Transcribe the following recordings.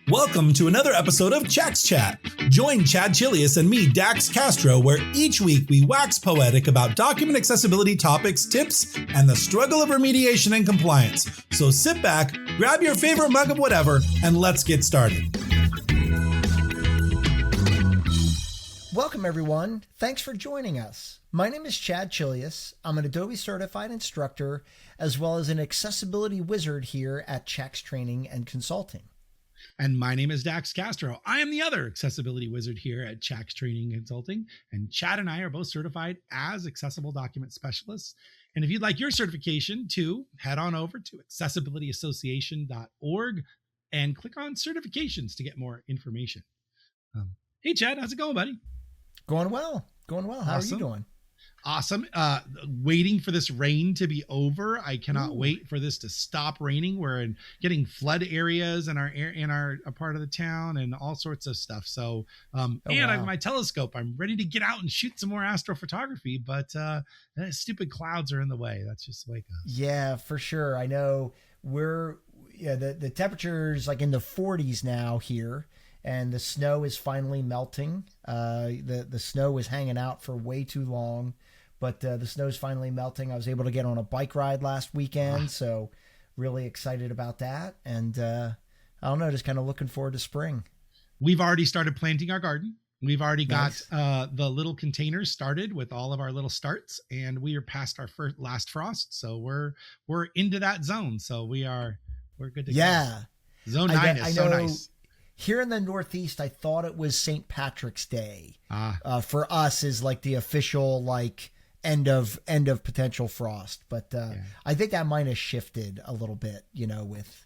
Welcome to another episode of Chax Chat. Join Chad Chilius and me, Dax Castro, where each week we wax poetic about document accessibility topics, tips, and the struggle of remediation and compliance. So sit back, grab your favorite mug of whatever, and let's get started. Welcome, everyone. Thanks for joining us. My name is Chad Chilius. I'm an Adobe certified instructor, as well as an accessibility wizard here at Chax Training and Consulting. And my name is Dax Castro. I am the other accessibility wizard here at Chax Training and Consulting. And Chad and I are both certified as accessible document specialists. And if you'd like your certification too, head on over to accessibilityassociation.org and click on certifications to get more information. Hey, Chad, how's it going, buddy? Going well. How are you doing? Awesome. Waiting for this rain to be over. I cannot wait for this to stop raining. We're getting flood areas in our part of the town and all sorts of stuff. So, I have my telescope. I'm ready to get out and shoot some more astrophotography, but stupid clouds are in the way. That's just the way it goes. Yeah, for sure. I know the temperature's like in the 40s now here. And the snow is finally melting. The snow was hanging out for way too long, but the snow is finally melting. I was able to get on a bike ride last weekend, so really excited about that. And I don't know, just kind of looking forward to spring. We've already started planting our garden. We've already got the little containers started with all of our little starts, and we are past our last frost, so we're into that zone. So we're good to go. Zone 9 is so nice. Here in the Northeast, I thought it was St. Patrick's Day. For us is like the official end of potential frost. But I think that might have shifted a little bit, with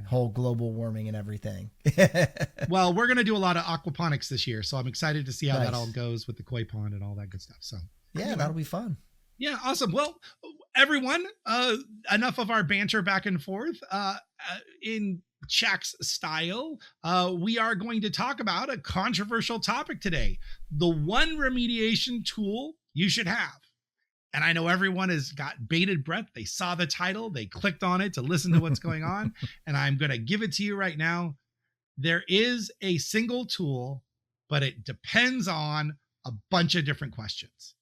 whole global warming and everything. Well, we're going to do a lot of aquaponics this year, so I'm excited to see how that all goes with the koi pond and all that good stuff. So that'll be fun. Yeah, awesome. Well, everyone, enough of our banter back and forth. In Chax style, we are going to talk about a controversial topic today. The one remediation tool you should have. And I know everyone has got bated breath. They saw the title, they clicked on it to listen to what's going on. And I'm going to give it to you right now. There is a single tool, but it depends on a bunch of different questions.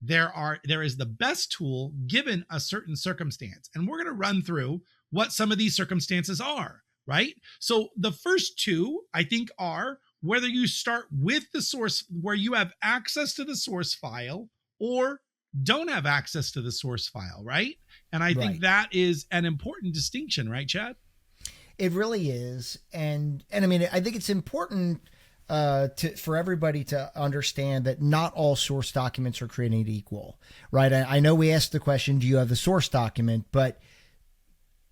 There is the best tool given a certain circumstance. And we're going to run through what some of these circumstances are. Right? So the first two, I think, are whether you start with the source where you have access to the source file or don't have access to the source file, right? And I think that is an important distinction, right, Chad? It really is. And I mean, I think it's important for everybody to understand that not all source documents are created equal, right? I know we asked the question, do you have the source document? But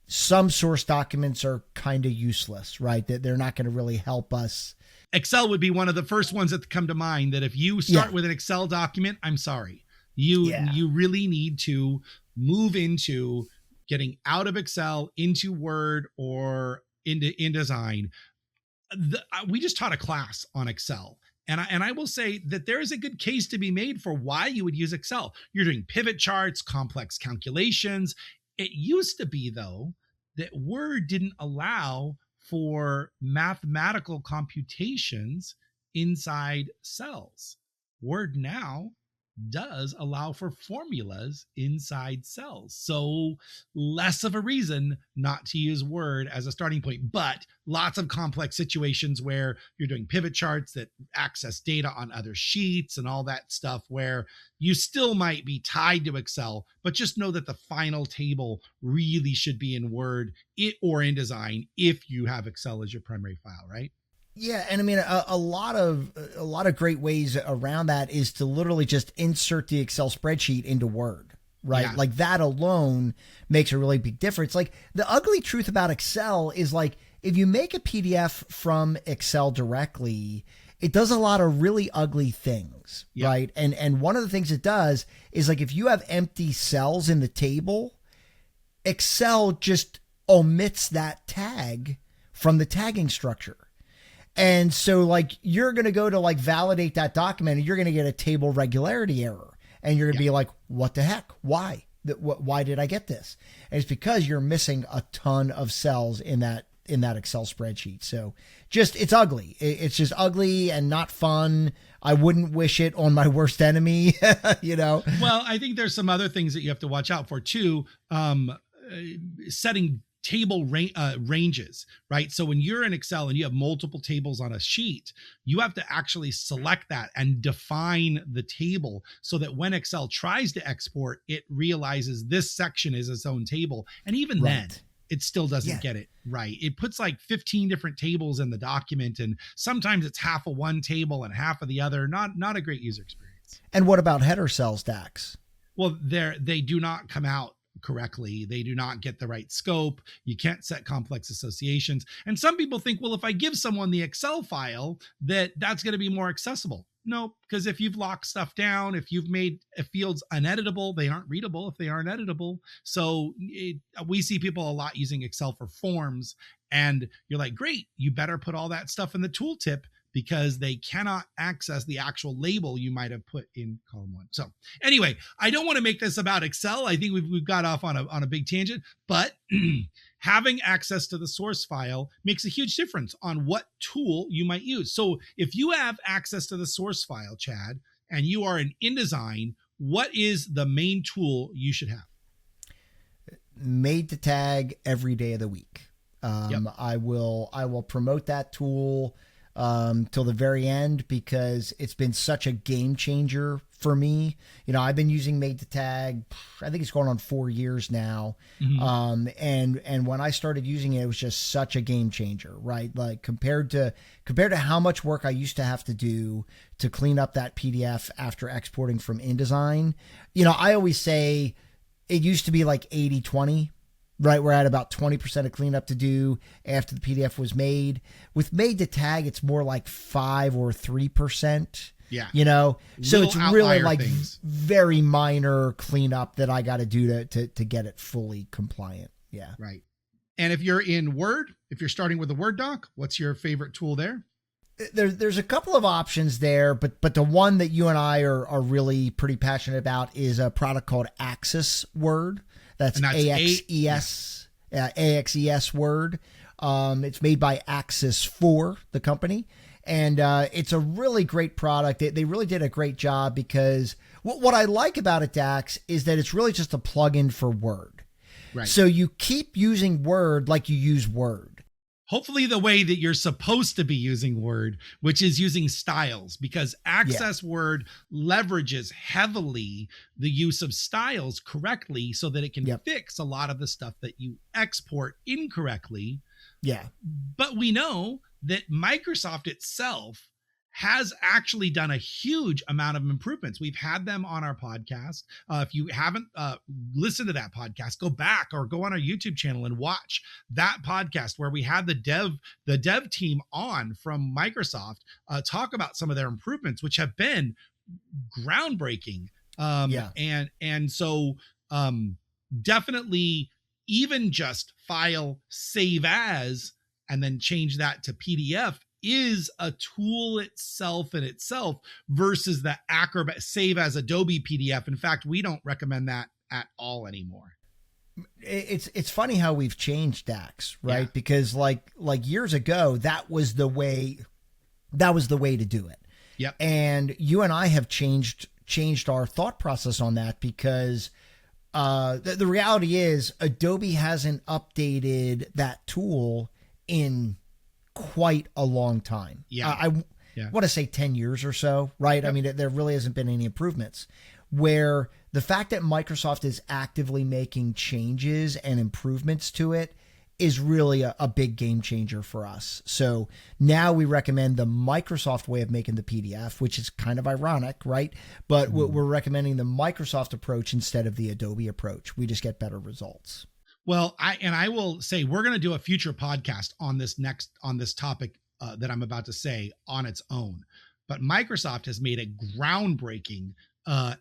some source documents are kind of useless, right? That they're not going to really help us. Excel would be one of the first ones that come to mind, that if you start with an Excel document, I'm sorry, you really need to move into getting out of Excel into Word or into InDesign. We just taught a class on Excel. And I will say that there is a good case to be made for why you would use Excel. You're doing pivot charts, complex calculations. It used to be, though, that Word didn't allow for mathematical computations inside cells. Word now does allow for formulas inside cells. So less of a reason not to use Word as a starting point, but lots of complex situations where you're doing pivot charts that access data on other sheets and all that stuff where you still might be tied to Excel, but just know that the final table really should be in Word or InDesign if you have Excel as your primary file, right? Yeah, and I mean a lot of great ways around that is to literally just insert the Excel spreadsheet into Word, right? Yeah. Like that alone makes a really big difference. Like the ugly truth about Excel is like if you make a PDF from Excel directly, it does a lot of really ugly things, right? And one of the things it does is like if you have empty cells in the table, Excel just omits that tag from the tagging structure. And so like you're going to go to like validate that document and you're going to get a table regularity error and you're going to be like, what the heck? Why? Why did I get this? And it's because you're missing a ton of cells in that that Excel spreadsheet. So it's ugly. It's just ugly and not fun. I wouldn't wish it on my worst enemy, you know? Well, I think there's some other things that you have to watch out for too. Setting table ranges, right? So when you're in Excel and you have multiple tables on a sheet, you have to actually select that and define the table so that when Excel tries to export, it realizes this section is its own table. And even then, it still doesn't get it right. It puts like 15 different tables in the document, and sometimes it's half of one table and half of the other. Not a great user experience. And what about header cells, Dax? Well, they do not come out correctly. They do not get the right scope. You can't set complex associations. And some people think, well, if I give someone the Excel file, that's going to be more accessible. No, because if you've locked stuff down, if you've made fields uneditable, they aren't readable if they aren't editable. So we see people a lot using Excel for forms, and you're like, great, you better put all that stuff in the tooltip, because they cannot access the actual label you might have put in column 1. So anyway, I don't want to make this about Excel. I think we've got off on a big tangent, but having access to the source file makes a huge difference on what tool you might use. So if you have access to the source file, Chad, and you are in InDesign, what is the main tool you should have? MadeToTag every day of the week. I will promote that tool till the very end, because it's been such a game changer for me. You know, I've been using MadeToTag, I think it's going on 4 years now. Mm-hmm. And when I started using it, it was just such a game changer, right? Like compared to how much work I used to have to do to clean up that PDF after exporting from InDesign. You know, I always say it used to be like 80-20. Right, we're at about 20% of cleanup to do after the PDF was made. With MadeToTag, it's more like 5 or 3%. Yeah, you know, so it's really like very minor cleanup that I got to do to get it fully compliant. Yeah, right. And if you're in Word, if you're starting with a Word doc, what's your favorite tool there? There's a couple of options there, but the one that you and I are really pretty passionate about is a product called Access Word. That's AXES Word. It's made by Access 4, the company. And it's a really great product. They really did a great job, because what I like about it, Dax, is that it's really just a plugin for Word. Right. So you keep using Word like you use Word. Hopefully the way that you're supposed to be using Word, which is using styles, because Access Word leverages heavily the use of styles correctly so that it can fix a lot of the stuff that you export incorrectly. Yeah. But we know that Microsoft itself has actually done a huge amount of improvements. We've had them on our podcast. If you haven't listened to that podcast, go back or go on our YouTube channel and watch that podcast where we had the dev team on from Microsoft talk about some of their improvements, which have been groundbreaking. And so definitely, even just file, save as, and then change that to PDF is a tool itself in itself versus the Acrobat save as Adobe PDF. In fact, we don't recommend that at all anymore. It's funny how we've changed, Dax, right? Yeah. Because like years ago, that was the way to do it. Yep. And you and I have changed our thought process on that, because the reality is Adobe hasn't updated that tool in quite a long time. Yeah. I want to say 10 years or so, right? Yep. I mean, there really hasn't been any improvements, where the fact that Microsoft is actively making changes and improvements to it is really a big game changer for us. So now we recommend the Microsoft way of making the PDF, which is kind of ironic, right? But we're recommending the Microsoft approach instead of the Adobe approach. We just get better results. Well, I will say we're going to do a future podcast on this topic that I'm about to say on its own. But Microsoft has made a groundbreaking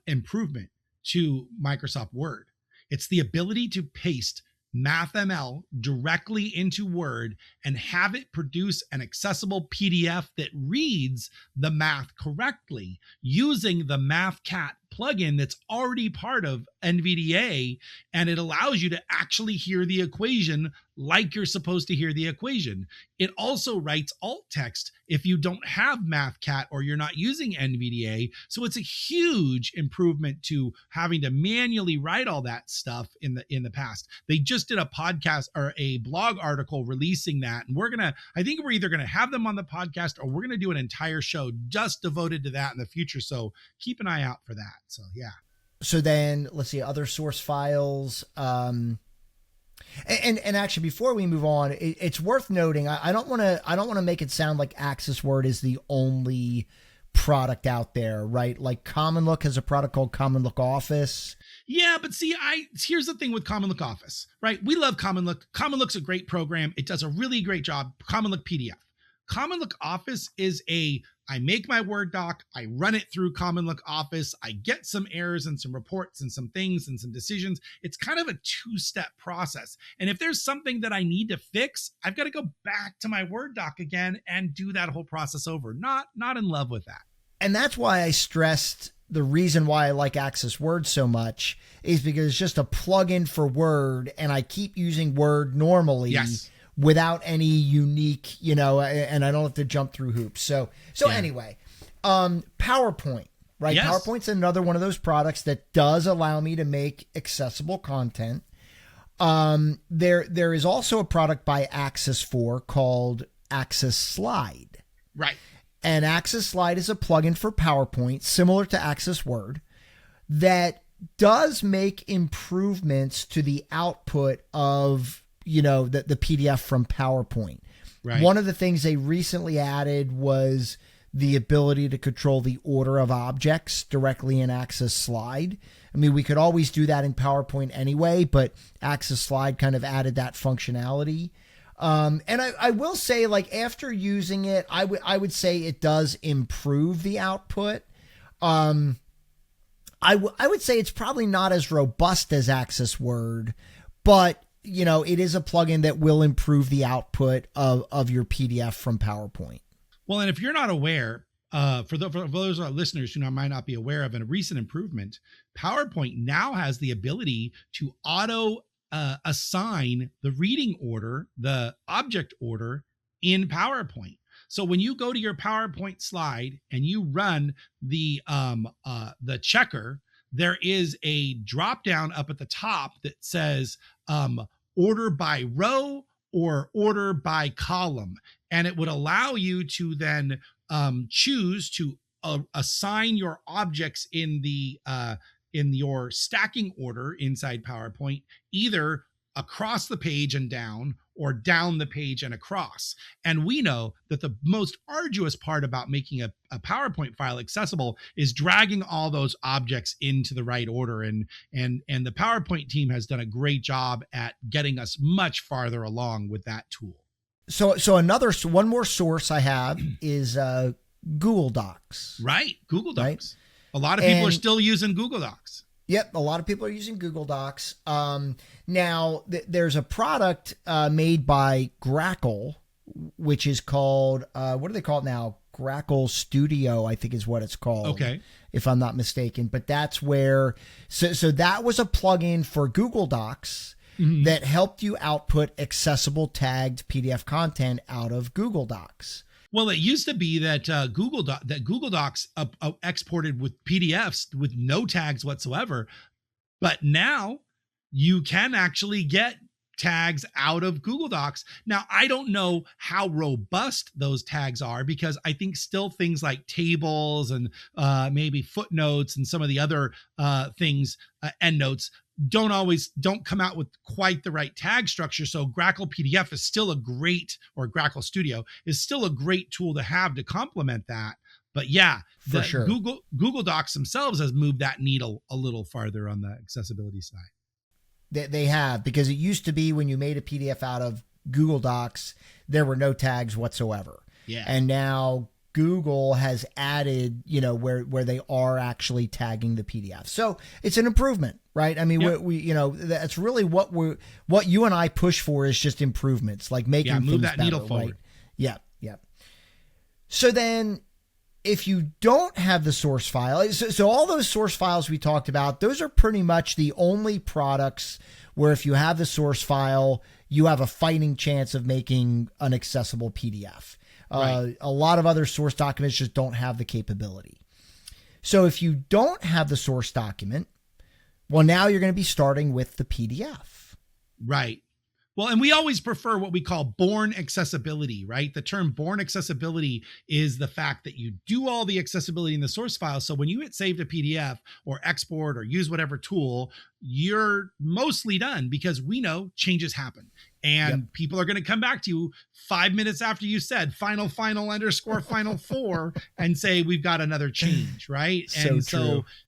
improvement to Microsoft Word. It's the ability to paste MathML directly into Word and have it produce an accessible PDF that reads the math correctly using the MathCat plugin that's already part of NVDA, and it allows you to actually hear the equation like you're supposed to hear the equation. It also writes alt text if you don't have MathCat or you're not using NVDA. So it's a huge improvement to having to manually write all that stuff in the past. They just did a podcast or a blog article releasing that. And I think we're either going to have them on the podcast or we're going to do an entire show just devoted to that in the future. So keep an eye out for that. So yeah. So then let's see, other source files. And actually, before we move on, it's worth noting, I don't want to make it sound like Access Word is the only product out there, right? Like CommonLook has a product called CommonLook Office. Yeah, but see, here's the thing with CommonLook Office, right? We love CommonLook. CommonLook's a great program. It does a really great job. CommonLook PDF. CommonLook Office is I make my Word doc, I run it through CommonLook Office, I get some errors and some reports and some things and some decisions. It's kind of a two-step process. And if there's something that I need to fix, I've got to go back to my Word doc again and do that whole process over. Not in love with that. And that's why I stressed the reason why I like Access Word so much is because it's just a plugin for Word, and I keep using Word normally. Yes. Without any unique, and I don't have to jump through hoops. So yeah. Anyway, PowerPoint, right? Yes. PowerPoint's another one of those products that does allow me to make accessible content. There is also a product by Access 4 called Access Slide. Right. And Access Slide is a plugin for PowerPoint, similar to Access Word, that does make improvements to the output of the PDF from PowerPoint. Right. One of the things they recently added was the ability to control the order of objects directly in Access Slide. I mean, we could always do that in PowerPoint anyway, but Access Slide kind of added that functionality. And I will say, like, after using it, I would say it does improve the output. I would say it's probably not as robust as Access Word, but it is a plugin that will improve the output of your PDF from PowerPoint. Well, and if you're not aware, for those of our listeners who might not be aware of a recent improvement, PowerPoint now has the ability to auto assign the reading order, the object order in PowerPoint. So when you go to your PowerPoint slide and you run the checker, there is a drop down up at the top that says order by row or order by column. And it would allow you to then choose to assign your objects in your stacking order inside PowerPoint, either across the page and down or down the page and across. And we know that the most arduous part about making a PowerPoint file accessible is dragging all those objects into the right order. And the PowerPoint team has done a great job at getting us much farther along with that tool. So one more source I have is Google Docs. Right. Google Docs. Right? A lot of people are still using Google Docs. Yep, a lot of people are using Google Docs. Now, there's a product made by Grackle, which is called, what do they call it now? Grackle Studio, I think is what it's called. Okay. If I'm not mistaken. But that's where, so that was a plugin for Google Docs that helped you output accessible tagged PDF content out of Google Docs. Well, it used to be that Google Docs exported with PDFs with no tags whatsoever, but now you can actually get tags out of Google Docs. Now, I don't know how robust those tags are because I think still things like tables and maybe footnotes and some of the other things, endnotes, don't come out with quite the right tag structure. So Grackle PDF is still or Grackle Studio is still a great tool to have to complement that. But yeah, for sure. Google Docs themselves has moved that needle a little farther on the accessibility side. They have, because it used to be when you made a PDF out of Google Docs, there were no tags whatsoever. Yeah. And now Google has added, where they are actually tagging the PDF. So it's an improvement, right? I mean, yep. we that's really what you and I push for is just improvements, like making move things that better, needle forward. Right? Yeah. So then if you don't have the source file, so all those source files we talked about, those are pretty much the only products where if you have the source file, you have a fighting chance of making an accessible PDF. Right. A lot of other source documents just don't have the capability. So if you don't have the source document, well, now you're going to be starting with the PDF. Right. Well, and we always prefer what we call born accessibility, right? The term born accessibility is the fact that you do all the accessibility in the source file. So when you hit save to PDF or export or use whatever tool, you're mostly done, because we know changes happen. And people are going to come back to you 5 minutes after you said final _final 4 and say, we've got another change, right?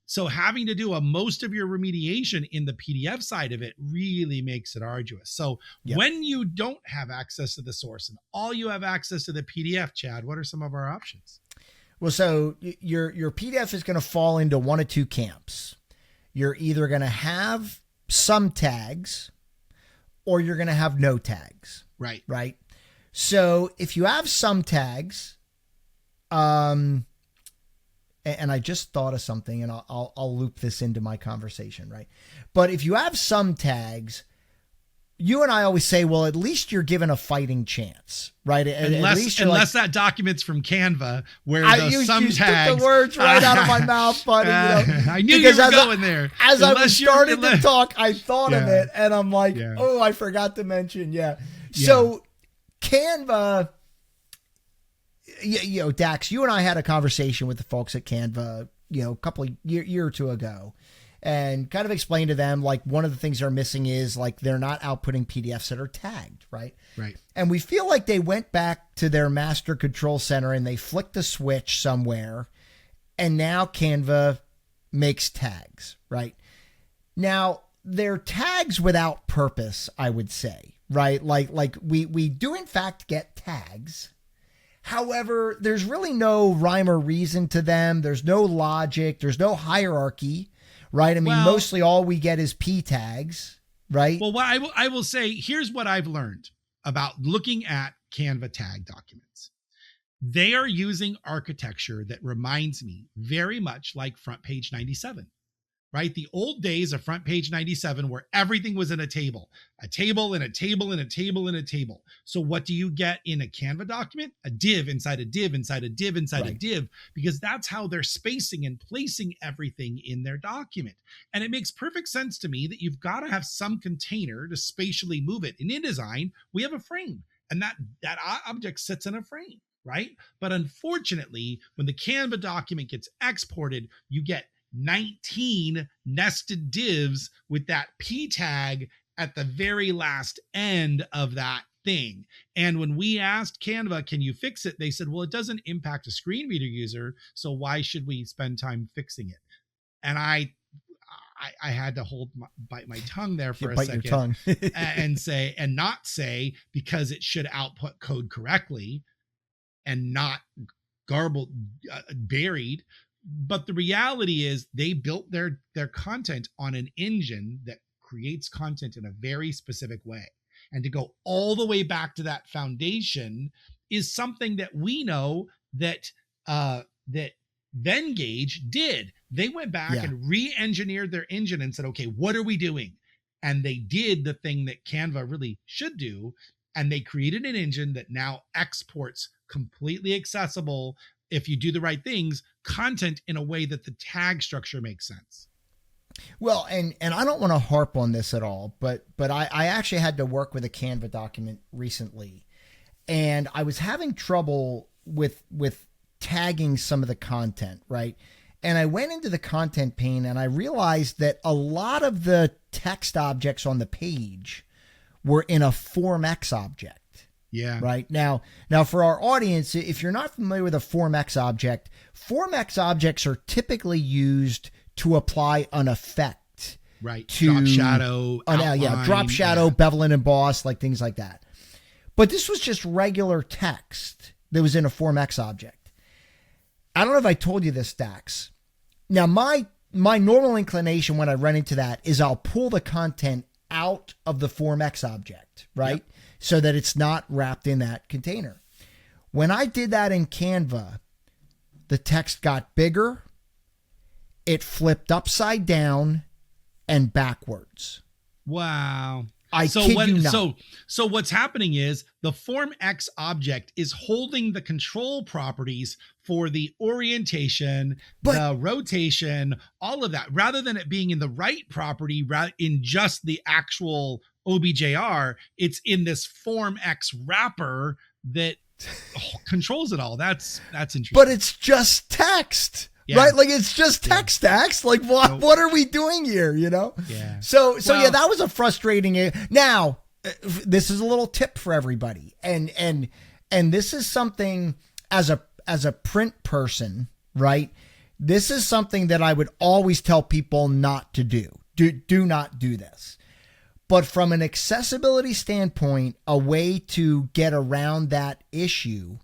So having to do most of your remediation in the PDF side of it really makes it arduous. So when you don't have access to the source and all you have access to the PDF, Chad, what are some of our options? Well, so your PDF is going to fall into one of two camps. You're either going to have some tags or you're going to have no tags. Right. Right. So if you have some tags, and I just thought of something, and I'll loop this into my conversation, right? But if you have some tags, you and I always say, well, at least you're given a fighting chance, right? Unless that document's from Canva, where some tags. Took the words right out of my mouth, buddy. I knew you were going there. As I was starting to talk, I thought of it, and I'm like, oh, I forgot to mention, So Canva, Dax, you and I had a conversation with the folks at Canva, a couple of year or two ago, and kind of explained to them, like, one of the things they're missing is, like, they're not outputting PDFs that are tagged, right? Right. And we feel like they went back to their master control center and they flicked a switch somewhere, and now Canva makes tags, right? Now, they're tags without purpose, I would say, right? Like we do in fact get tags. However, there's really no rhyme or reason to them. There's no logic. There's no hierarchy. Right. I mean, mostly all we get is P tags. Right. Well, I will say, here's what I've learned about looking at Canva tag documents. They are using architecture that reminds me very much like Front Page 97, right? The old days of Front Page 97, where everything was in a table and a table and a table and a table. So what do you get in a Canva document? A div inside a div inside a div inside a div, because that's how they're spacing and placing everything in their document. And it makes perfect sense to me that you've got to have some container to spatially move it. In InDesign, we have a frame, and that object sits in a frame, right? But unfortunately, when the Canva document gets exported, you get 19 nested divs with that P tag at the very last end of that thing. And when we asked Canva, can you fix it? They said, well, it doesn't impact a screen reader user, so why should we spend time fixing it? And I had to bite my tongue there for a second. Your tongue. and not say, because it should output code correctly and not buried. But the reality is they built their content on an engine that creates content in a very specific way. And to go all the way back to that foundation is something that we know that Venngage did. They went back and re-engineered their engine and said, okay, what are we doing? And they did the thing that Canva really should do. And they created an engine that now exports completely accessible, if you do the right things, content in a way that the tag structure makes sense. Well, and I don't want to harp on this at all, but I actually had to work with a Canva document recently, and I was having trouble with tagging some of the content, right? And I went into the content pane and I realized that a lot of the text objects on the page were in a FormX object. Yeah. Right. Now for our audience, if you're not familiar with a FormX object, FormX objects are typically used to apply an effect. Right. Drop shadow. Drop shadow, bevel and emboss, like things like that. But this was just regular text that was in a FormX object. I don't know if I told you this, Dax. Now, my normal inclination when I run into that is I'll pull the content out of the FormX object, right? Yep. So that it's not wrapped in that container. When I did that in Canva, the text got bigger, it flipped upside down and backwards. Wow. Kid you not. So what's happening is the Form X object is holding the control properties for the orientation, the rotation, all of that, rather than it being in the right property, in just the actual OBJR, it's in this Form X wrapper that controls it all. That's interesting. But it's just text. Yeah. Right? Like it's just text. Like what are we doing here? You know? Yeah. So yeah, that was a frustrating. Now, this is a little tip for everybody. And this is something as a print person, right? This is something that I would always tell people not to do. Do not do this. But from an accessibility standpoint, a way to get around that issue,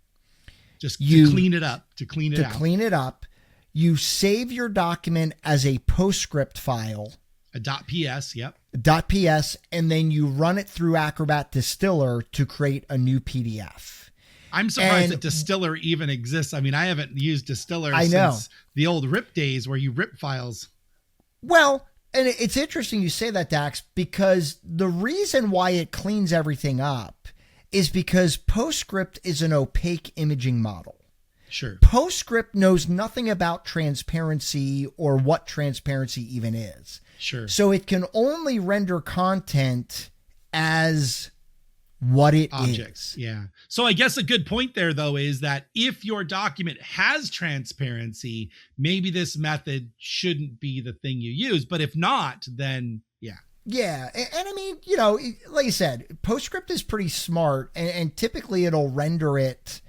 just to clean it up, clean it up. You save your document as a PostScript file. A .ps, yep. .ps, and then you run it through Acrobat Distiller to create a new PDF. I'm surprised that Distiller even exists. I mean, I haven't used Distiller since the old RIP days where you rip files. Well, and it's interesting you say that, Dax, because the reason why it cleans everything up is because PostScript is an opaque imaging model. Sure. PostScript knows nothing about transparency or what transparency even is. Sure. So it can only render content as what it objects. is. Yeah. So I guess a good point there, though, is that if your document has transparency, maybe this method shouldn't be the thing you use. But if not, then yeah. Yeah. And I mean, you know, like I said, PostScript is pretty smart and typically it'll render it,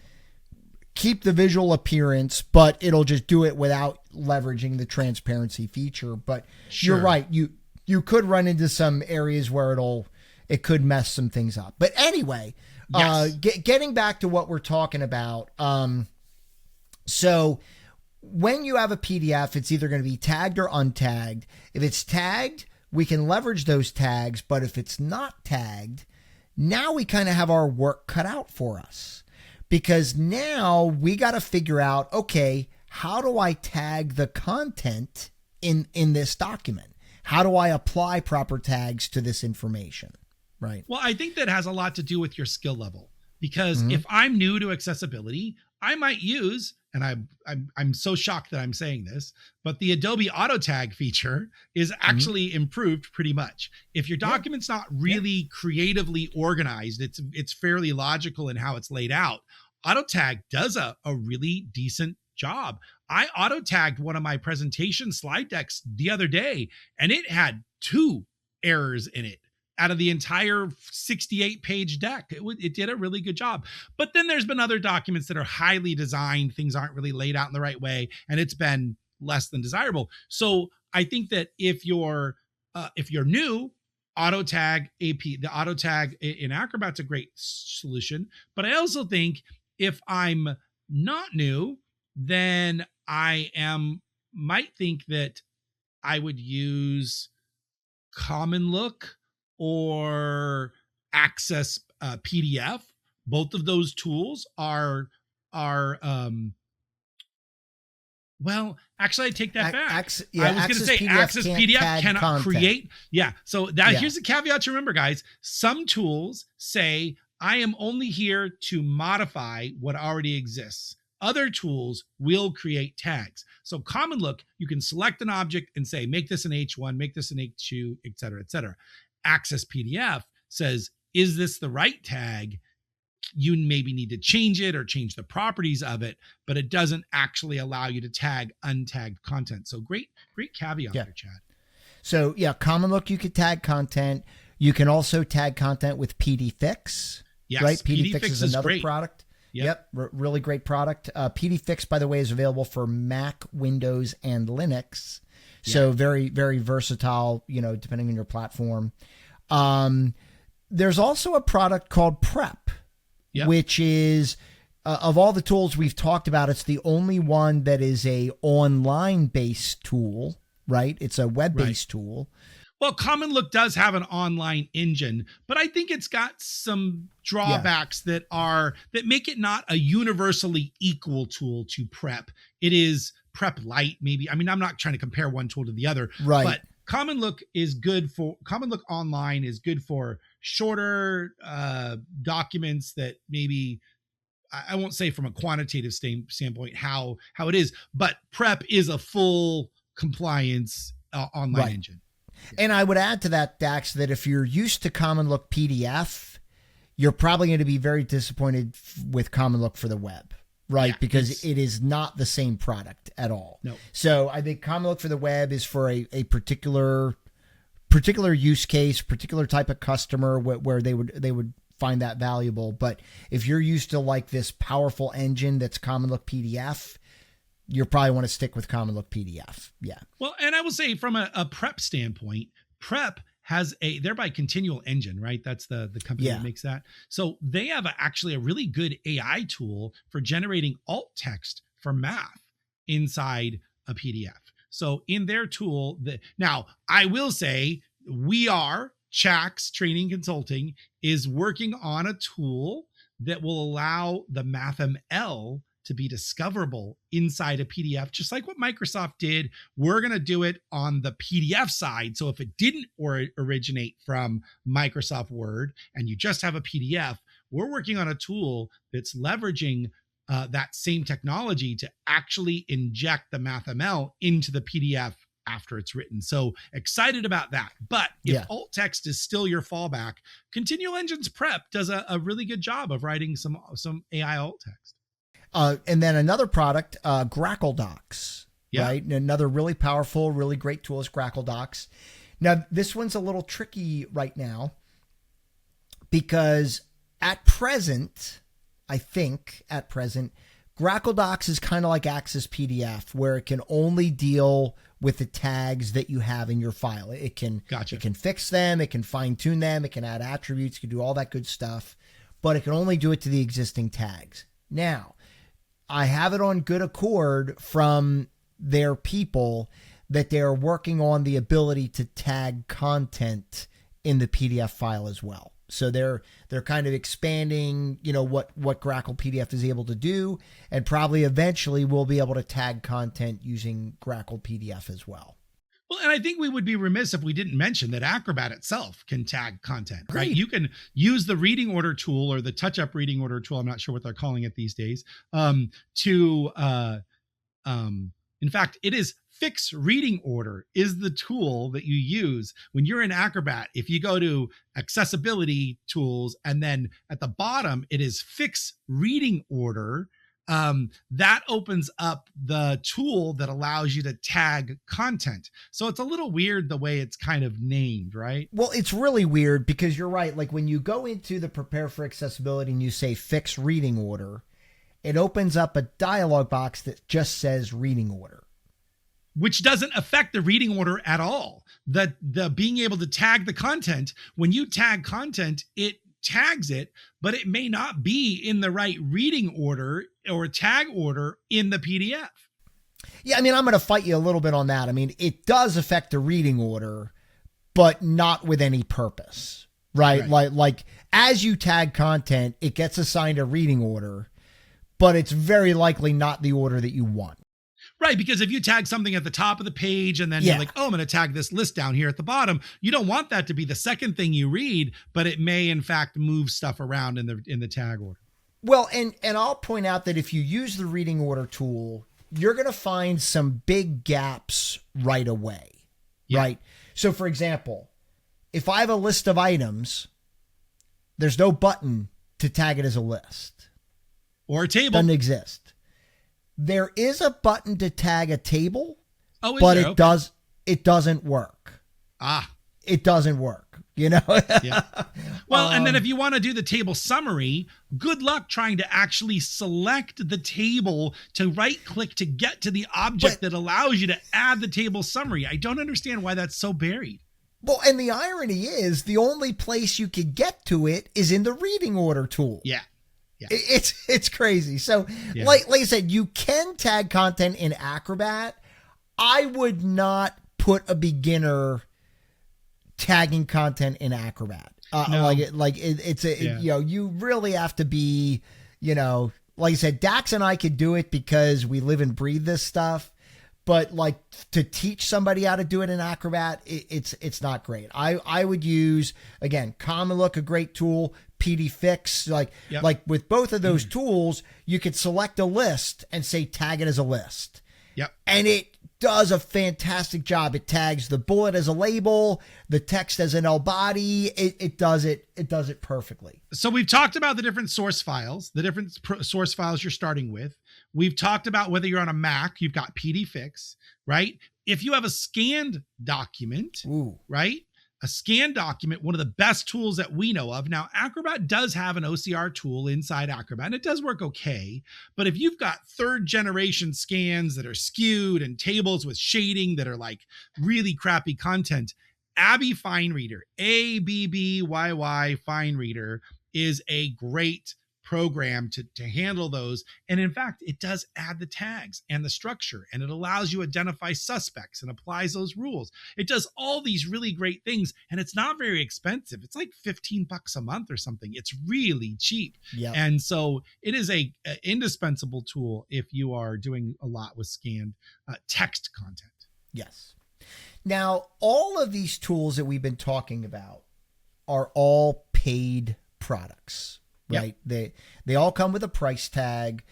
keep the visual appearance, but it'll just do it without leveraging the transparency feature. But You're right. You could run into some areas where it could mess some things up. But anyway, yes. Getting back to what we're talking about. So when you have a PDF, it's either going to be tagged or untagged. If it's tagged, we can leverage those tags. But if it's not tagged, now we kind of have our work cut out for us. Because now we got to figure out, okay, how do I tag the content in this document? How do I apply proper tags to this information? Right. Well, I think that has a lot to do with your skill level, because if I'm new to accessibility, I might use, and I'm so shocked that I'm saying this, but the Adobe auto tag feature is actually improved pretty much. If your document's not really creatively organized, it's fairly logical in how it's laid out. Auto tag does a really decent job. I auto tagged one of my presentation slide decks the other day, and it had 2 errors in it out of the entire 68-page deck. It did a really good job. But then there's been other documents that are highly designed. Things aren't really laid out in the right way, and it's been less than desirable. So I think that if you're new, auto tag AP, the auto tag in Acrobat's a great solution. But I also think if I'm not new, then might think that I would use CommonLook or Access PDF. Both of those tools are well, actually, I take that back. I was going to say Access PDF cannot content. Create. Yeah. So here's the caveat to remember, guys. Some tools say I am only here to modify what already exists. Other tools will create tags. So CommonLook, you can select an object and say, make this an H1, make this an H2, et cetera, et cetera. Access PDF says, is this the right tag? You maybe need to change it or change the properties of it, but it doesn't actually allow you to tag untagged content. So great caveat there, Chad. So CommonLook, you could tag content. You can also tag content with PDFix. Yes, right? PDFix is another great. Product. Yep. Really great product. PDFix, by the way, is available for Mac, Windows, and Linux. So very, very versatile, depending on your platform. There's also a product called Prep, which is, of all the tools we've talked about, it's the only one that is a online-based tool, right? It's a web-based tool. Well, CommonLook does have an online engine, but I think it's got some drawbacks that make it not a universally equal tool to prep. It is prep light, maybe. I mean, I'm not trying to compare one tool to the other, but CommonLook online is good for shorter documents that maybe, I won't say from a quantitative standpoint how it is, but prep is a full compliance online engine. And I would add to that, Dax, that if you're used to CommonLook PDF, you're probably going to be very disappointed with CommonLook for the web, right? Because it is not the same product at all. No. So I think CommonLook for the web is for a particular use case, particular type of customer where they would find that valuable. But if you're used to like this powerful engine that's CommonLook PDF, you probably want to stick with CommonLook PDF. Yeah. Well, and I will say from a prep standpoint, prep has they're by Continual Engine, right? That's the company that makes that. So they have actually a really good AI tool for generating alt text for math inside a PDF. So in their tool, now I will say Chax Training Consulting is working on a tool that will allow the MathML to be discoverable inside a PDF, just like what Microsoft did. We're going to do it on the PDF side. So if it didn't originate from Microsoft Word and you just have a PDF, we're working on a tool that's leveraging that same technology to actually inject the MathML into the PDF after it's written. So excited about that. But if alt text is still your fallback, Continual Engine's prep does a really good job of writing some AI alt text. And then another product, Grackle Docs, right? And another really powerful, really great tool is Grackle Docs. Now, this one's a little tricky right now because at present, Grackle Docs is kind of like Access PDF, where it can only deal with the tags that you have in your file. It can fix them, it can fine tune them, it can add attributes, it can do all that good stuff, but it can only do it to the existing tags. Now, I have it on good accord from their people that they're working on the ability to tag content in the PDF file as well. So they're kind of expanding, what Grackle PDF is able to do, and probably eventually we'll be able to tag content using Grackle PDF as well. Well, and I think we would be remiss if we didn't mention that Acrobat itself can tag content, right? You can use the reading order tool or the touch-up reading order tool. I'm not sure what they're calling it these days. In fact, it is Fix Reading Order is the tool that you use when you're in Acrobat. If you go to Accessibility Tools and then at the bottom, it is Fix Reading Order. That opens up the tool that allows you to tag content. So it's a little weird the way it's kind of named, right? Well, it's really weird because you're right. Like when you go into the Prepare for Accessibility and you say Fix Reading Order, it opens up a dialog box that just says Reading Order, which doesn't affect the reading order at all. The being able to tag the content, when you tag content, it tags it, but it may not be in the right reading order or tag order in the PDF. Yeah, I mean, I'm going to fight you a little bit on that. I mean, it does affect the reading order, but not with any purpose, right? Like as you tag content, it gets assigned a reading order, but it's very likely not the order that you want. Right, because if you tag something at the top of the page and then you're like, oh, I'm going to tag this list down here at the bottom, you don't want that to be the second thing you read, but it may in fact move stuff around in the tag order. Well, and I'll point out that if you use the reading order tool, you're going to find some big gaps right away, right? So for example, if I have a list of items, there's no button to tag it as a list. Or a table. Doesn't exist. There is a button to tag a table, but it doesn't work. It doesn't work, Yeah. Well, and then if you want to do the table summary, good luck trying to actually select the table to right click to get to the object that allows you to add the table summary. I don't understand why that's so buried. Well, and the irony is the only place you can get to it is in the reading order tool. Yeah. Yeah. It's crazy. So like I said, you can tag content in Acrobat. I would not put a beginner tagging content in Acrobat. No. You really have to be, like I said, Dax and I could do it because we live and breathe this stuff. But like to teach somebody how to do it in Acrobat, it's not great. I would use, again, CommonLook, a great tool, PDFix. Like with both of those tools, you could select a list and say tag it as a list. Yep. And it does a fantastic job. It tags the bullet as a label, the text as an L body. It does it perfectly. So we've talked about the different source files, the different source files you're starting with. We've talked about whether you're on a Mac, you've got PDFix, right? If you have a scanned document, right? A scanned document, one of the best tools that we know of. Now, Acrobat does have an OCR tool inside Acrobat, and it does work okay. But if you've got third generation scans that are skewed and tables with shading that are like really crappy content, Abby Fine Reader, ABBYY Fine Reader, is a great program to handle those. And in fact, it does add the tags and the structure, and it allows you to identify suspects and applies those rules. It does all these really great things, and it's not very expensive. It's like $15 a month or something. It's really cheap. Yep. And so it is a indispensable tool if you are doing a lot with scanned text content. Yes. Now, all of these tools that we've been talking about are all paid products. Right. Yep. They all come with a price tag.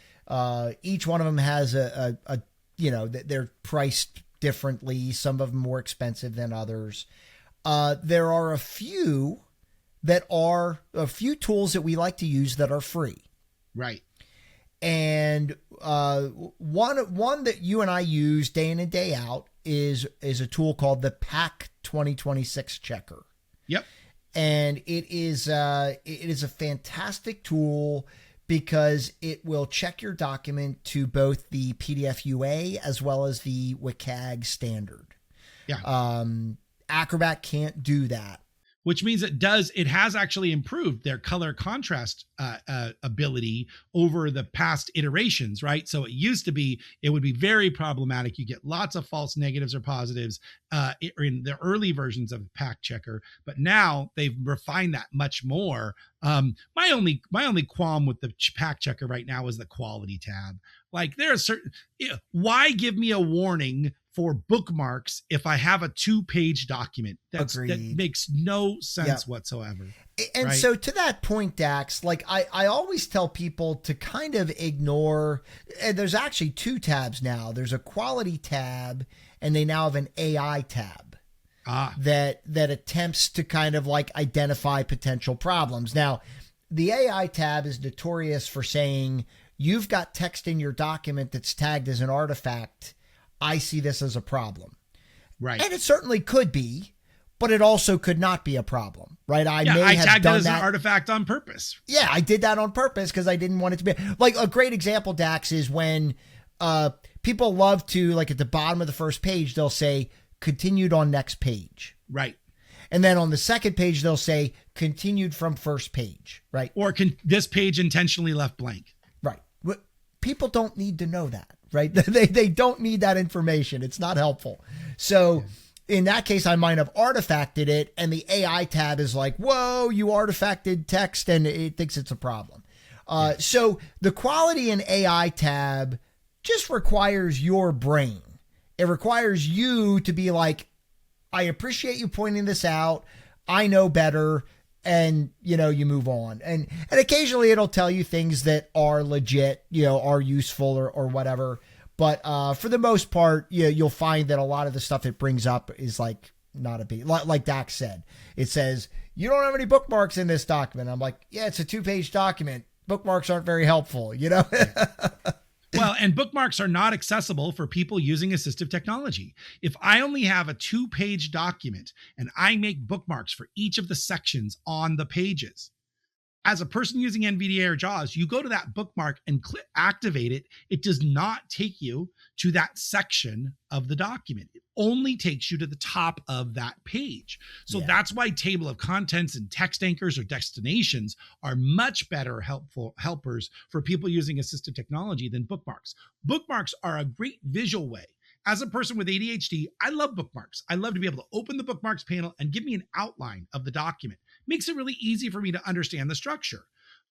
Each one of them has they're priced differently. Some of them more expensive than others. There are a few tools that we like to use that are free. Right. And one that you and I use day in and day out is a tool called the PAC 2026 Checker. Yep. And it is a fantastic tool because it will check your document to both the PDF UA as well as the WCAG standard. Yeah. Acrobat can't do that. Which means it has actually improved their color contrast ability over the past iterations, right? So it would be very problematic. You get lots of false negatives or positives in the early versions of PAC Checker, but now they've refined that much more. My only qualm with the PAC Checker right now is the quality tab. Like why give me a warning for bookmarks if I have a 2-page document? That makes no sense whatsoever. And right? So to that point, Dax, like I always tell people to kind of ignore, and there's actually 2 tabs now. There's a quality tab, and they now have an AI tab that attempts to kind of like identify potential problems. Now, the AI tab is notorious for saying, you've got text in your document that's tagged as an artifact. I see this as a problem. Right. And it certainly could be, but it also could not be a problem, right? I tagged it as an artifact on purpose. Yeah, I did that on purpose because I didn't want it to be. Like a great example, Dax, is when people love to, like at the bottom of the first page, they'll say, continued on next page. Right. And then on the second page, they'll say, continued from first page, right? Or this page intentionally left blank. Right. People don't need to know that. Right. They don't need that information. It's not helpful. So in that case, I might have artifacted it and the AI tab is like, whoa, you artifacted text and it thinks it's a problem. So the quality and AI tab just requires your brain. It requires you to be like, I appreciate you pointing this out. I know better. And, you move on. And occasionally it'll tell you things that are legit, are useful or whatever. But for the most part, you'll find that a lot of the stuff it brings up is like not a big, like Dax said. It says, you don't have any bookmarks in this document. I'm like, yeah, it's a 2-page document. Bookmarks aren't very helpful, Well, and bookmarks are not accessible for people using assistive technology. If I only have a 2-page document and I make bookmarks for each of the sections on the pages, as a person using NVDA or JAWS, you go to that bookmark and activate it. It does not take you to that section of the document. It only takes you to the top of that page. So that's why table of contents and text anchors or destinations are much better helpers for people using assistive technology than bookmarks. Bookmarks are a great visual way. As a person with ADHD, I love bookmarks. I love to be able to open the bookmarks panel and give me an outline of the document. Makes it really easy for me to understand the structure.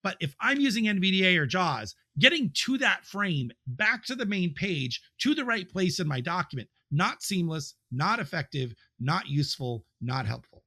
But if I'm using NVDA or JAWS, getting to that frame, back to the main page, to the right place in my document, not seamless, not effective, not useful, not helpful.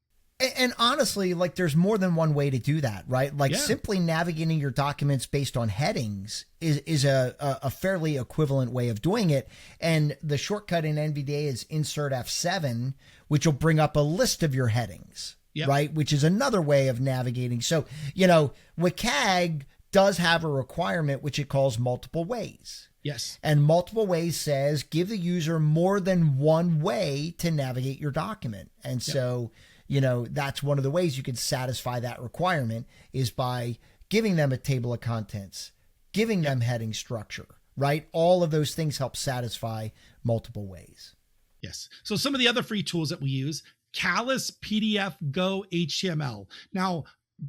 And honestly, like there's more than one way to do that, right? Like simply navigating your documents based on headings is a fairly equivalent way of doing it. And the shortcut in NVDA is insert F7, which will bring up a list of your headings, right? Which is another way of navigating. So, you know, WCAG does have a requirement which it calls multiple ways. Yes. And multiple ways says give the user more than one way to navigate your document. And so, you know, that's one of the ways you can satisfy that requirement is by giving them a table of contents, giving them heading structure, right? All of those things help satisfy multiple ways. Yes. So some of the other free tools that we use, Callus PDF Go HTML. Now,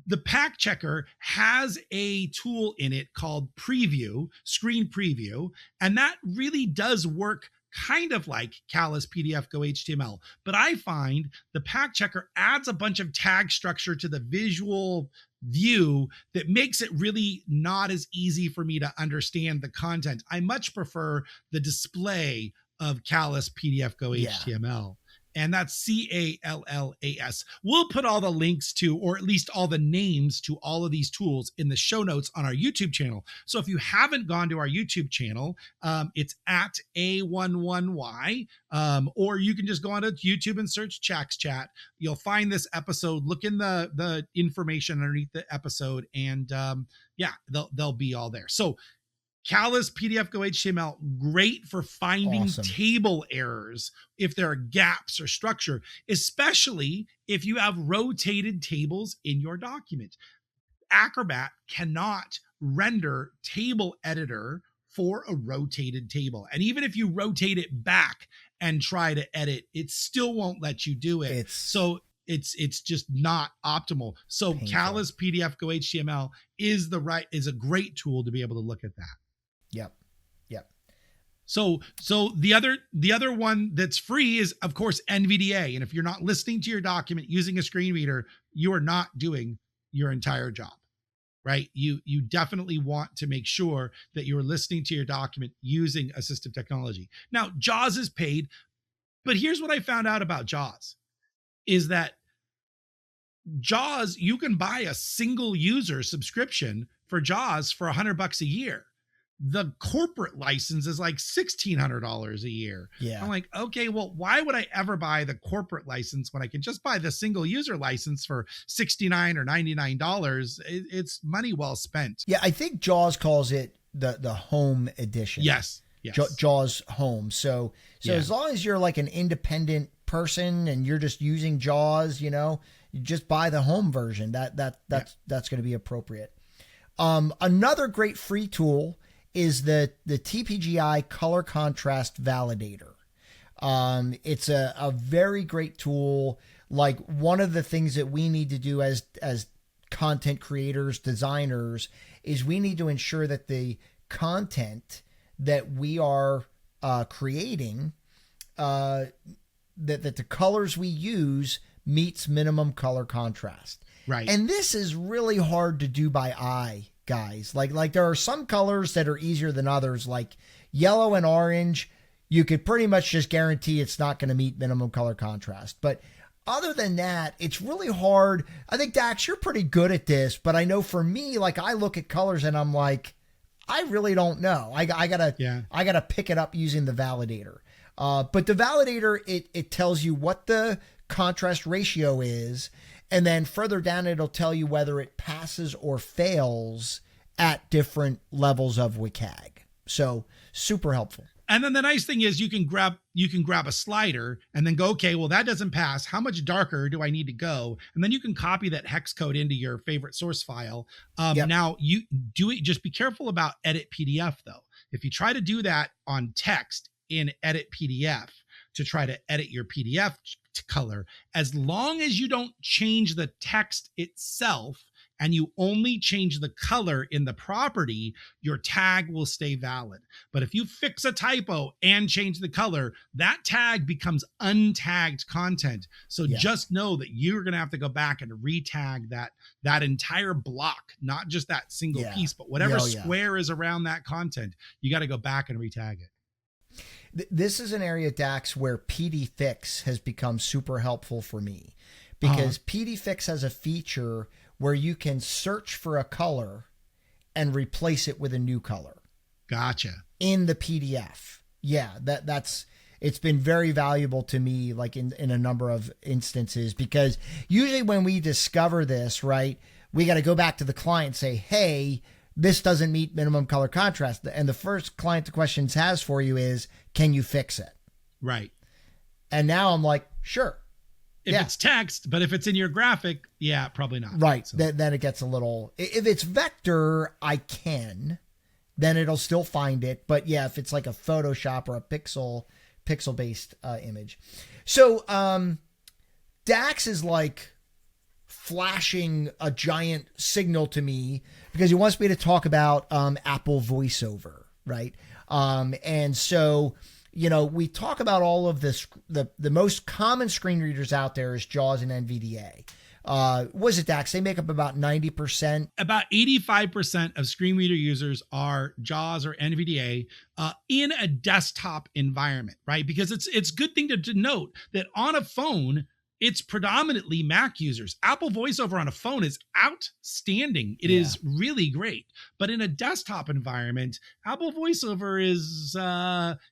the pack checker has a tool in it called preview, screen preview, and that really does work kind of like Callus PDF Go HTML. But I find the pack checker adds a bunch of tag structure to the visual view that makes it really not as easy for me to understand the content. I much prefer the display of Callus PDF Go HTML. And that's CALLAS. We'll put all the links to, or at least all the names to all of these tools in the show notes on our YouTube channel. So if you haven't gone to our YouTube channel, it's at A11Y, or you can just go onto YouTube and search Chax Chat. You'll find this episode. Look in the information underneath the episode, and they'll be all there. So Callus PDF Go HTML, great for finding table errors if there are gaps or structure, especially if you have rotated tables in your document. Acrobat cannot render table editor for a rotated table. And even if you rotate it back and try to edit, it still won't let you do it. It's just not optimal. So painful. Callus PDF Go HTML is a great tool to be able to look at that. Yep. So the other one that's free is, of course, NVDA. And if you're not listening to your document using a screen reader, you are not doing your entire job, right? You definitely want to make sure that you're listening to your document using assistive technology. Now, JAWS is paid, but here's what I found out about JAWS is that JAWS, you can buy a single user subscription for JAWS for $100 a year. The corporate license is like $1,600 a year. Yeah. I'm like, okay, well, why would I ever buy the corporate license when I can just buy the single user license for $69 or $99? It's money well spent. Yeah, I think JAWS calls it the home edition. Yes. JAWS Home. So as long as you're like an independent person and you're just using JAWS, you just buy the home version. That's going to be appropriate. Another great free tool is the TPGI color contrast validator. It's a very great tool. Like one of the things that we need to do as content creators, designers, is we need to ensure that the content that we are creating, that the colors we use meets minimum color contrast. Right. And this is really hard to do by eye, guys. Like there are some colors that are easier than others, like yellow and orange. You could pretty much just guarantee it's not going to meet minimum color contrast. But other than that, it's really hard. I think, Dax, you're pretty good at this, but I know for me, like I look at colors and I'm like, I really don't know. I gotta pick it up using the validator. But the validator, it tells you what the contrast ratio is. And then further down, it'll tell you whether it passes or fails at different levels of WCAG. So super helpful. And then the nice thing is you can grab a slider and then go, okay, well, that doesn't pass. How much darker do I need to go? And then you can copy that hex code into your favorite source file. Now you do it. Just be careful about edit PDF though. If you try to do that on text in edit PDF to try to edit your PDF color, as long as you don't change the text itself and you only change the color in the property, your tag will stay valid. But if you fix a typo and change the color, that tag becomes untagged content. So just know that you're going to have to go back and retag that entire block, not just that single piece, but whatever square is around that content, you got to go back and retag it. This is an area, Dax, where PDFix has become super helpful for me, because PDFix has a feature where you can search for a color and replace it with a new color. Gotcha. In the PDF. Yeah, it's been very valuable to me, like in a number of instances, because usually when we discover this, right, we got to go back to the client and say, hey, this doesn't meet minimum color contrast. And the first client the questions has for you is, can you fix it? Right. And now I'm like, sure. If it's text, but if it's in your graphic, probably not. Right. So. Then it gets a little, if it's vector, I can, then it'll still find it. But yeah, if it's like a Photoshop or a pixel-based image. So Dax is like flashing a giant signal to me because he wants me to talk about Apple VoiceOver, right? And so, we talk about all of this. The most common screen readers out there is JAWS and NVDA. Was it, Dax? They make up about 90%. About 85% of screen reader users are JAWS or NVDA in a desktop environment, right? Because it's good thing to note that on a phone, it's predominantly Mac users. Apple VoiceOver on a phone is outstanding. It is really great. But in a desktop environment, Apple VoiceOver is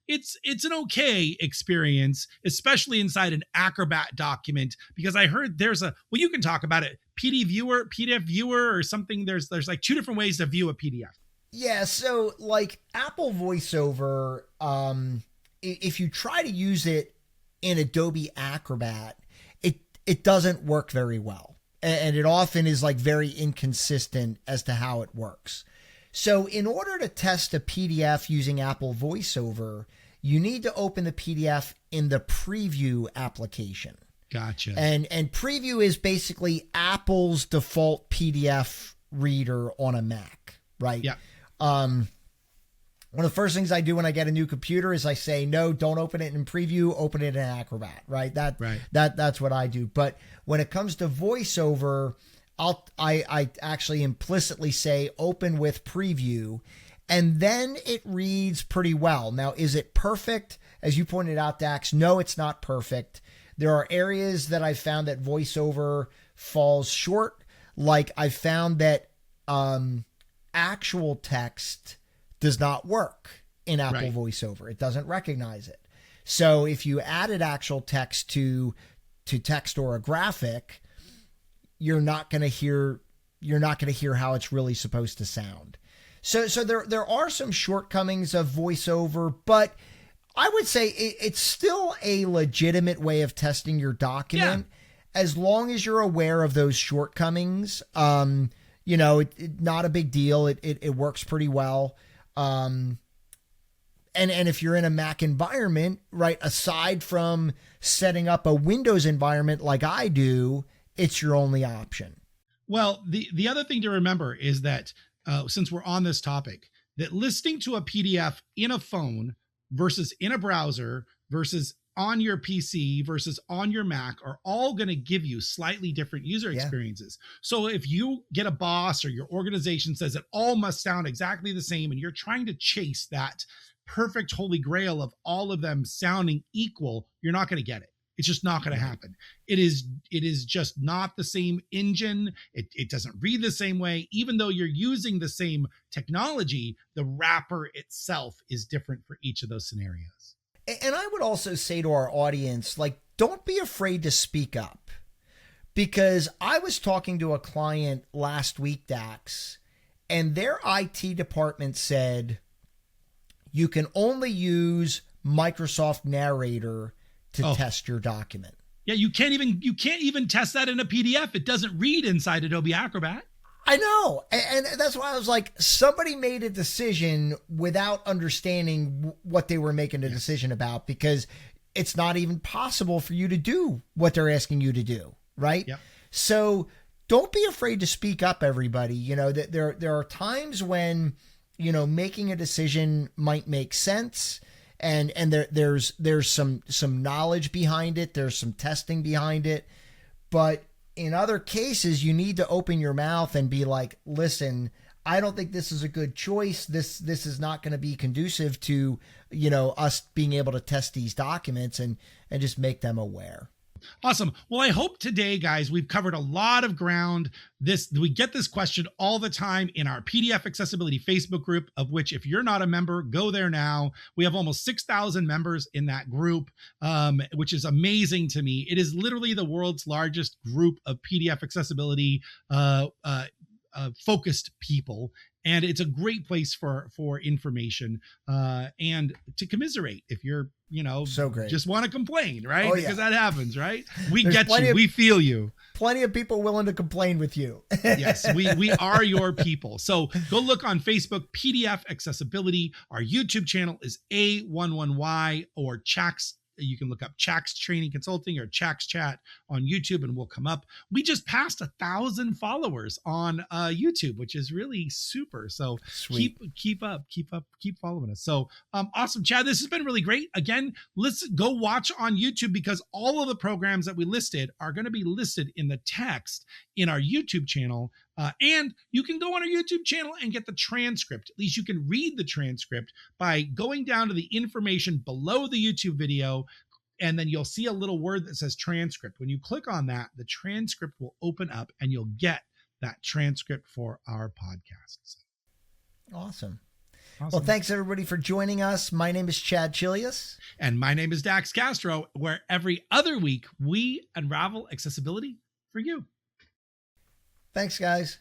it's an okay experience, especially inside an Acrobat document, because I heard there's you can talk about it, PDF viewer or something. There's like two different ways to view a PDF. Yeah, so like Apple VoiceOver, if you try to use it in Adobe Acrobat, it doesn't work very well. And it often is like very inconsistent as to how it works. So in order to test a PDF using Apple VoiceOver, you need to open the PDF in the Preview application. Gotcha. And Preview is basically Apple's default PDF reader on a Mac, right? Yeah. One of the first things I do when I get a new computer is I say, no, don't open it in Preview, open it in Acrobat, right? That's what I do. But when it comes to VoiceOver, I actually implicitly say open with Preview, and then it reads pretty well. Now, is it perfect? As you pointed out, Dax, no, it's not perfect. There are areas that I found that VoiceOver falls short. Like I found that actual text does not work in Apple VoiceOver. It doesn't recognize it. So if you added actual text to text or a graphic, you're not going to hear how it's really supposed to sound. So there are some shortcomings of VoiceOver, but I would say it's still a legitimate way of testing your document, as long as you're aware of those shortcomings. Not a big deal. It works pretty well. And if you're in a Mac environment, right, aside from setting up a Windows environment like I do, it's your only option. Well, the other thing to remember is that since we're on this topic, that listening to a PDF in a phone versus in a browser versus on your PC versus on your Mac are all going to give you slightly different user experiences. So if you get a boss or your organization says it all must sound exactly the same, and you're trying to chase that perfect holy grail of all of them sounding equal, you're not going to get it. It's just not going to happen. It is just not the same engine. It doesn't read the same way. Even though you're using the same technology, the wrapper itself is different for each of those scenarios. And I would also say to our audience, like, don't be afraid to speak up, because I was talking to a client last week, Dax, and their IT department said, you can only use Microsoft Narrator to test your document. Yeah, you can't even test that in a PDF. It doesn't read inside Adobe Acrobat. I know. And that's why I was like, somebody made a decision without understanding what they were making a decision about, because it's not even possible for you to do what they're asking you to do. Right. Yep. So don't be afraid to speak up, everybody. You know, that there are times when, you know, making a decision might make sense, and there's some knowledge behind it, there's some testing behind it, but in other cases you need to open your mouth and be like, listen, I don't think this is a good choice. This is not going to be conducive to, you know, us being able to test these documents and just make them aware. Awesome. Well, I hope today, guys, we've covered a lot of ground. We get this question all the time in our PDF Accessibility Facebook group, of which, if you're not a member, go there now. We have almost 6,000 members in that group, which is amazing to me. It is literally the world's largest group of PDF accessibility focused people. And it's a great place for information and to commiserate if you're, you know, so great, just want to complain, right? Oh, because yeah. that happens, right? We get you. We feel you. Plenty of people willing to complain with you. Yes, we are your people. So go look on Facebook, PDF Accessibility. Our YouTube channel is A11Y or Chax. You can look up Chax Training Consulting or Chax Chat on YouTube and we'll come up. We just passed 1,000 followers on YouTube, which is really super. So sweet. keep following us. So awesome, Chad. This has been really great. Again, let's go watch on YouTube, because all of the programs that we listed are going to be listed in the text in our YouTube channel. And you can go on our YouTube channel and get the transcript. At least you can read the transcript by going down to the information below the YouTube video, and then you'll see a little word that says transcript. When you click on that, the transcript will open up and you'll get that transcript for our podcast. Awesome. Well, thanks everybody for joining us. My name is Chad Chilius. And my name is Dax Castro, where every other week we unravel accessibility for you. Thanks, guys.